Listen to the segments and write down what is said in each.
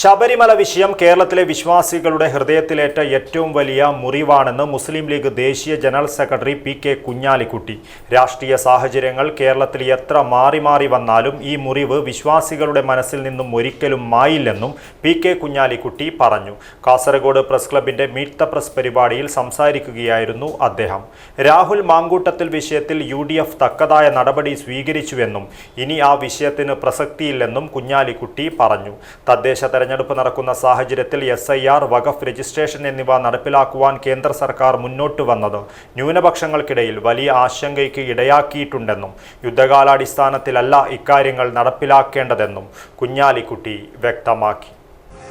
ശബരിമല വിഷയം കേരളത്തിലെ വിശ്വാസികളുടെ ഹൃദയത്തിലേറ്റ ഏറ്റവും വലിയ മുറിവാണെന്ന് മുസ്ലിം ലീഗ് ദേശീയ ജനറൽ സെക്രട്ടറി പി.കെ. കുഞ്ഞാലിക്കുട്ടി. രാഷ്ട്രീയ സാഹചര്യങ്ങൾ കേരളത്തിൽ എത്ര മാറി മാറി വന്നാലും ഈ മുറിവ് വിശ്വാസികളുടെ മനസ്സിൽ നിന്നും ഒരിക്കലും മായില്ലെന്നും പി.കെ. കുഞ്ഞാലിക്കുട്ടി പറഞ്ഞു. കാസർഗോഡ് പ്രസ് ക്ലബിന്റെ മീറ്റ് ദ പ്രസ് പരിപാടിയിൽ സംസാരിക്കുകയായിരുന്നു അദ്ദേഹം. രാഹുൽ മാങ്കൂട്ടത്തിൽ വിഷയത്തിൽ UDF തക്കതായ നടപടി സ്വീകരിച്ചുവെന്നും ഇനി ആ വിഷയത്തിന് പ്രസക്തിയില്ലെന്നും കുഞ്ഞാലിക്കുട്ടി പറഞ്ഞു. തദ്ദേശ തെരഞ്ഞെടുപ്പ് നടക്കുന്ന സാഹചര്യത്തിൽ SIR, വഖഫ് രജിസ്ട്രേഷൻ എന്നിവ നടപ്പിലാക്കുവാൻ കേന്ദ്ര സർക്കാർ മുന്നോട്ട് വന്നത് ന്യൂനപക്ഷങ്ങൾക്കിടയിൽ വലിയ ആശങ്കയ്ക്ക് ഇടയാക്കിയിട്ടുണ്ടെന്നും യുദ്ധകാലാടിസ്ഥാനത്തിലല്ല ഇക്കാര്യങ്ങൾ നടപ്പിലാക്കേണ്ടതെന്നും കുഞ്ഞാലിക്കുട്ടി വ്യക്തമാക്കി.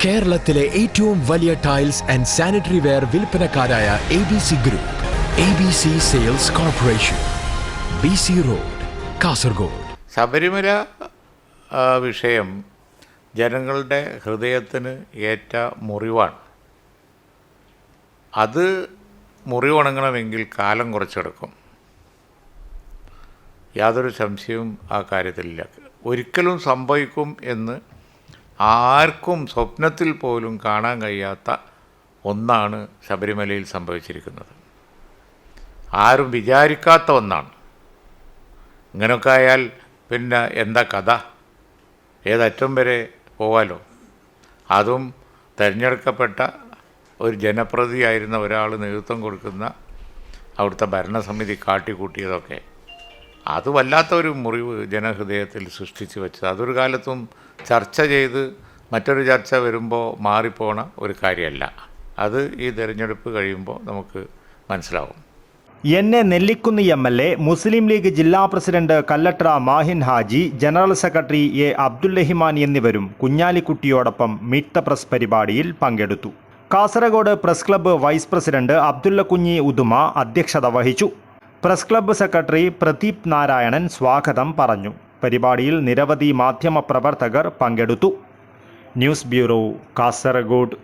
കേരളത്തിലെ ഏറ്റവും വലിയ ടൈൽസ് ആൻഡ് സാനിറ്ററി വെയർ വിൽപ്പനക്കാരായ ABC group, ABC sales corporation, BC road, Kasaragod. Sabarimala വിഷയം ജനങ്ങളുടെ ഹൃദയത്തിന് ഏറ്റ മുറിവാണ്. അത് മുറിവുണങ്ങണമെങ്കിൽ കാലം കുറച്ചെടുക്കും. യാതൊരു സംശയവും ആ കാര്യത്തിലില്ല. ഒരിക്കലും സംഭവിക്കും എന്ന് ആർക്കും സ്വപ്നത്തിൽ പോലും കാണാൻ കഴിയാത്ത ഒന്നാണ് ശബരിമലയിൽ സംഭവിച്ചിരിക്കുന്നത്. ആരും വിചാരിക്കാത്ത ഒന്നാണ്. ഇങ്ങനെയൊക്കെ ആയാൽ പിന്നെ എന്താ കഥ? ഏതറ്റം വരെ പോവാലോ. അതും തിരഞ്ഞെടുക്കപ്പെട്ട ഒരു ജനപ്രതിയായിരുന്ന ഒരാൾ നേതൃത്വം കൊടുക്കുന്ന അവിടുത്തെ ഭരണസമിതി കാട്ടിക്കൂട്ടിയതൊക്കെ അത് വല്ലാത്തൊരു മുറിവ് ജനഹൃദയത്തിൽ സൃഷ്ടിച്ച് വെച്ചത്. അതൊരു കാലത്തും ചർച്ച ചെയ്ത് മറ്റൊരു ചർച്ച വരുമ്പോൾ മാറിപ്പോണ ഒരു കാര്യമല്ല. അത് ഈ തിരഞ്ഞെടുപ്പ് കഴിയുമ്പോൾ നമുക്ക് മനസ്സിലാവും. എന്നെ നെല്ലിക്കുന്നി MLA, മുസ്ലിം ലീഗ് ജില്ലാ president Kallatra Mahin Haji, general secretary A. Abdullahiman എന്നിവരും കുഞ്ഞാലിക്കുട്ടിയോടൊപ്പം മീറ്റ് ദ പ്രസ് പരിപാടിയിൽ പങ്കെടുത്തു. Kasaragod press club vice president Abdulla Kunhi Uduma അധ്യക്ഷത വഹിച്ചു. Press club secretary Pradeep Narayanan സ്വാഗതം പറഞ്ഞു. പരിപാടിയിൽ നിരവധി മാധ്യമപ്രവർത്തകർ പങ്കെടുത്തു. News bureau, Kasaragod.